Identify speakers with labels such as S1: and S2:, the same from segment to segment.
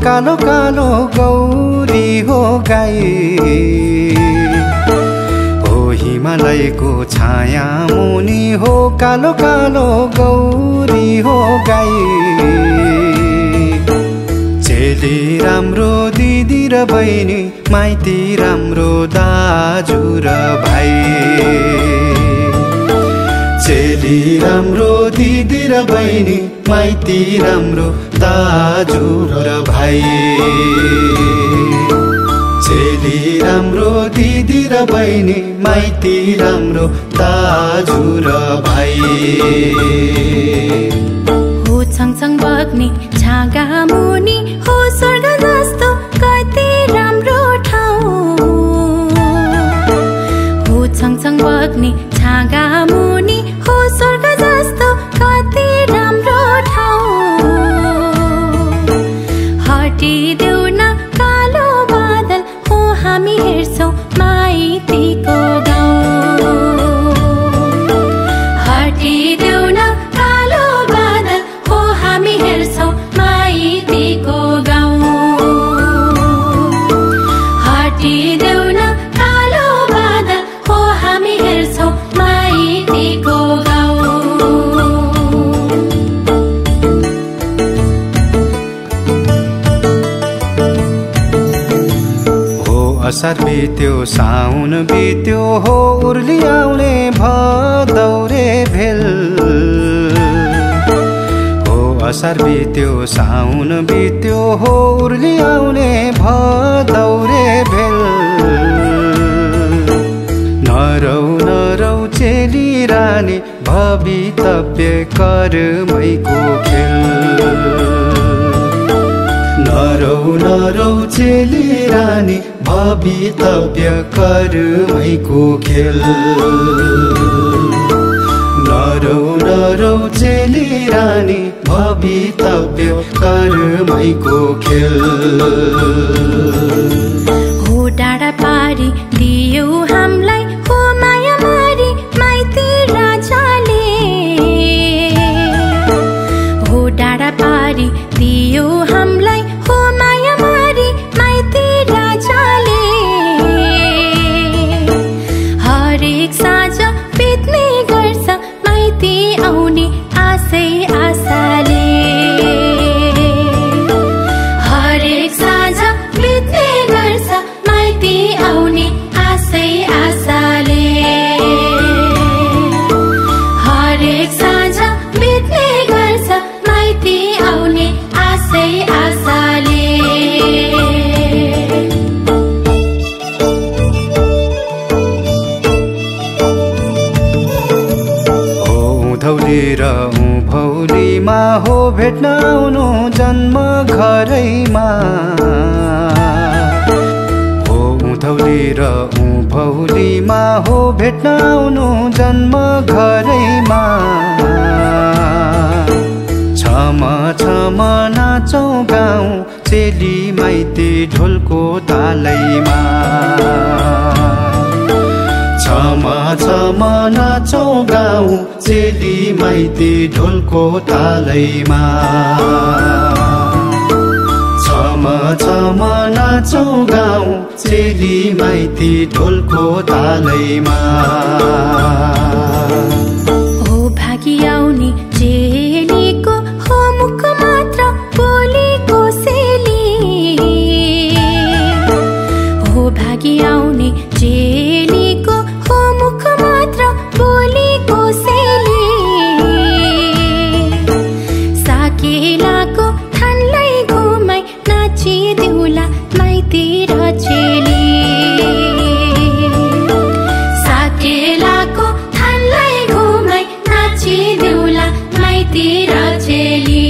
S1: कालो कालो गौरी हो गाई हो हिमालयको छाया मुनि हो कालो कालो गौरी हो गाई चेली राम्रो दिदी र बहिनी माइती राम्रो दाजु र भाइ चेली राम्रो दिदी र बहिनी माइती राम्रो दाजु र भाइ चेली राम्रो दिदी र बहिनी माइती राम्रो दाजु र भाइ
S2: हो सँगसँग बग्ने छागा मुनि हो स्वर्ग जस्तो कति राम्रो ठाउँ हो सँगसँग बग्ने छागा मुनि हो स्वर्ग जस्तो कति राम्रो ठाउँ हटिदेऊ न कालो बादल हो हामी हेर्छौँ माइतीको गाउँ हटिदेऊ न कालो बादल हो हामी हेर्छौँ माइतीको गाउँ हटिदेऊ न कालो बादल हो हामी हेर्छौँ माइतीको गाउँ
S1: असार बित्यो साउन बित्यो हो उर्ली आउने भदौरे भेल हो असार बित्यो साउन बित्यो हो उर्ली आउने भदौरे भेल नरौ नरौ चेली रानी भवितव्य कर्मैको खेल नरौ नरौ चेली रानी भवितव्य कर्मैको खेल नरौ नरौ चेली रानी भवितव्य कर्मैको खेल
S2: हो डाँडा पारी दियो हामीलाई हो माया मारी माइती राजाले हो डाँडा पारी दियो हामीलाई हो माया मारी माइती राजाले हरेक साँझ बित्ने गर्छ माइती आउने आशै आशाले हरेक साँझ बित्ने गर्छ माइती आउने आशै आशाले हरेक साँझ बित्ने गर्छ माइती आउने आशै आशाले
S1: उँधौली र उँभौलीमा हो भेट्न आउनु जन्म घरैमा हो उँधौली र उँभौलीमा हो भेट्न आउनु जन्म घरैमा छम छम नाचौँ गाउँ चेली माइती ढोलको तालैमा छम छम नाचौँ गाउँ चेली माइती ढोलको तालैमा छम छम नाचौँ गाउँ चेली माइती ढोलको तालैमा
S2: हो भागी आउने चेलीको हो मुख मात्र बोलीको सेली हो भागी आउने चेलीको हो मुख मात्र बोलीको सेली साकेलाको थानलाई घुमाई नाचिदेऊला माइती र चेली साकेलाको थानलाई घुमाई नाचिदेऊला माइती र चेली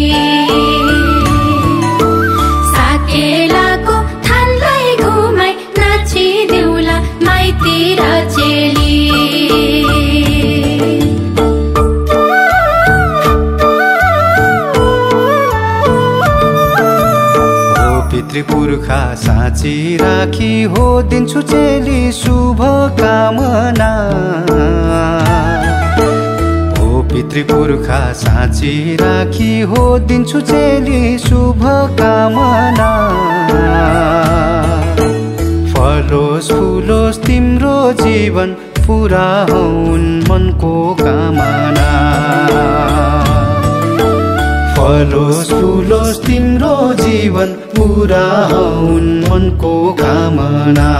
S2: साकेलाको थानलाई घुमाई नाचिदेऊला माइती र चेली
S1: पितृपुर्खा साँची राखी हो दिन्छु चेली शुभ कामना पितृ पुर्खा साँची राखी हो दिन्छु चेली शुभकामना। फलोस् फुलोस् तिम्रो जीवन पुरा हुन् मनको कामना। फलोस् फुलोस् तिम्रो जीवन पुरा हुन् मनको कामना।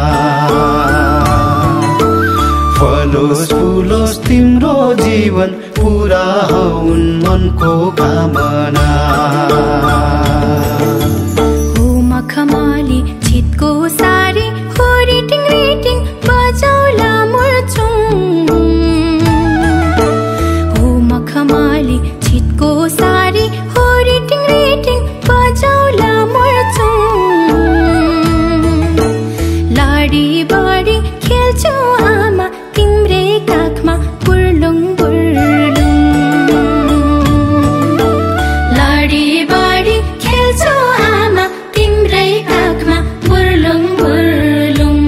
S1: फलोस् फुलोस् तिम्रो जीवन पुरा हुन् मनको कामना।
S2: हो मखमली छिटको सारी हो रिटिङ रिटिङ बजाउला मुर्छुङ। हो मखमली छिटको सारी हो रिटिङ रिटिङ बजाउला मुर्छुङ। लाडी बाडी खेल्छु आमा तिम्रै काखमा बुर्लुङ बुर्लुङ। लाडी बाडी खेल्छु आमा तिम्रै काखमा बुर्लुङ बुर्लुङ।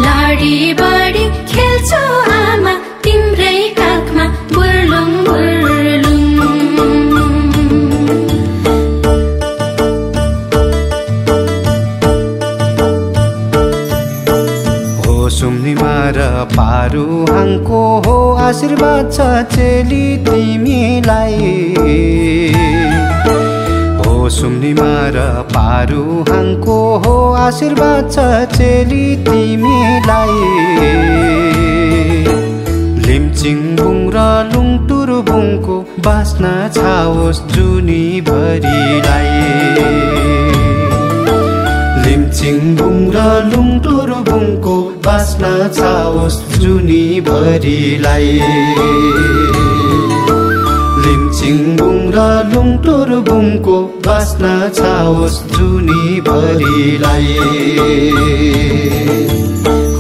S2: लाडी बाडी खेल्छु आमा तिम्रै काखमा बुर्लुङ बुर्लुङ।
S1: सुम्निमा र पारुहाङको हो आशीर्वाद छ चेली तिमीलाई। हो सुम्निमा र पारुहाङको हो आशीर्वाद छ चेली तिमीलाई। लिम्चिङबुङ र लुङटुरबुङको बास्ना छाओस् जुनीभरिलाई। लिम्चिङबुङ र लुङटुरबुङको बास्ना छाओस् जुनीभरिलाई। लिम्चिङबुङ र लुङटुरबुङको बास्ना छाओस् जुनीभरिलाई।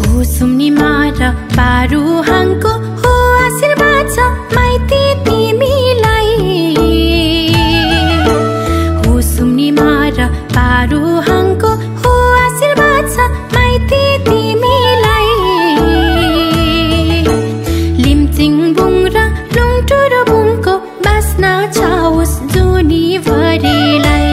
S2: हो सुम्निमा र पारुहाङको हो आशीर्वाद छ माइती तिमीलाई। हो सुम्निमा र पारुहाङको हो आशीर्वाद छ माइती तिमीलाई। लिम्चिङबुङ र लुङटुरबुङको बास्ना छाओस् जुनीभरिलाई।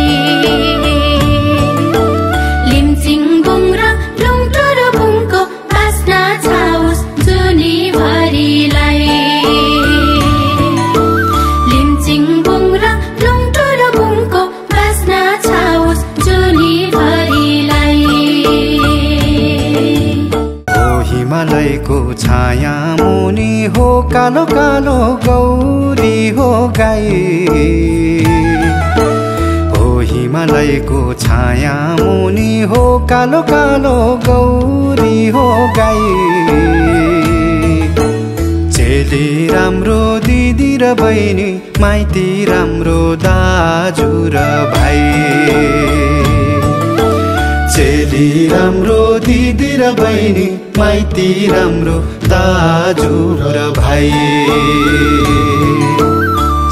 S2: लिम्चिङबुङ र लुङटुरबुङको बास्ना छाओस् जुनीभरिलाई। लिम्चिङबुङ र लुङटुरबुङको बास्ना छाओस् जुनीभरिलाई।
S1: हो हिमालयको छाया मुनि हो कालो कालो गौरी हो गाई। हो हिमालयको छाया मुनि हो कालो कालो गौरी हो गाई। चेली राम्रो दिदी र बहिनी माइती राम्रो दाजु र भाइ। चेली राम्रो दिदी र बहिनी माइती राम्रो दाजु र भाइ।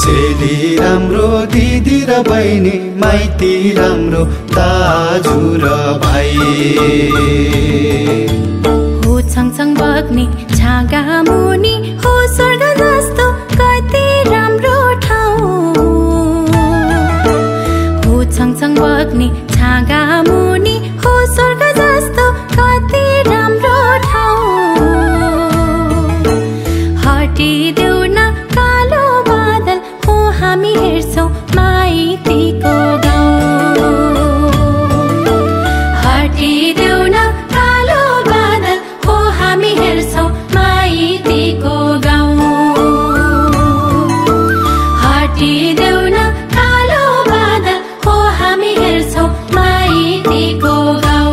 S1: चेली राम्रो दिदी र बहिनी माइती राम्रो दाजु र भाइ।
S2: हो सँगसँग बग्ने छागा मुनि हो स्वर्ग जस्तो कति राम्रो ठाउँ। हो सँगसँग बग्ने छागा मुनि हो स्वर्ग जस्तो कति राम्रो ठाउँ। हटिदेऊ न कालो बादल हो हामी हेर्छौँ माइतीको गाउँ। हटिदेऊ न कालो बादल हो हामी हेर्छौँ माइतीको गाउँ। हटिदेऊ न कालो बादल हो हामी हेर्छौँ माइतीको गाउँ।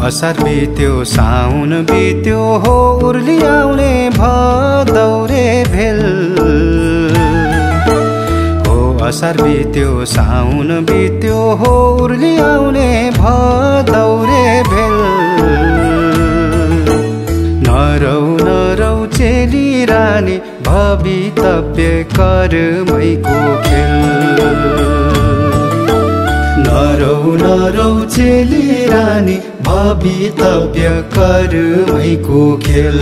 S1: असार बित्यो साउन बित्यो हो उर्ली आउने भदौरे भेल। हो असार बित्यो साउन बित्यो हो उर्ली आउने भदौरे भेल। नरौ नरौ चेली रानी भवितव्य कर्मैको खेल। नरौ नरौ चेली रानी भवितव्य कर्मैको खेल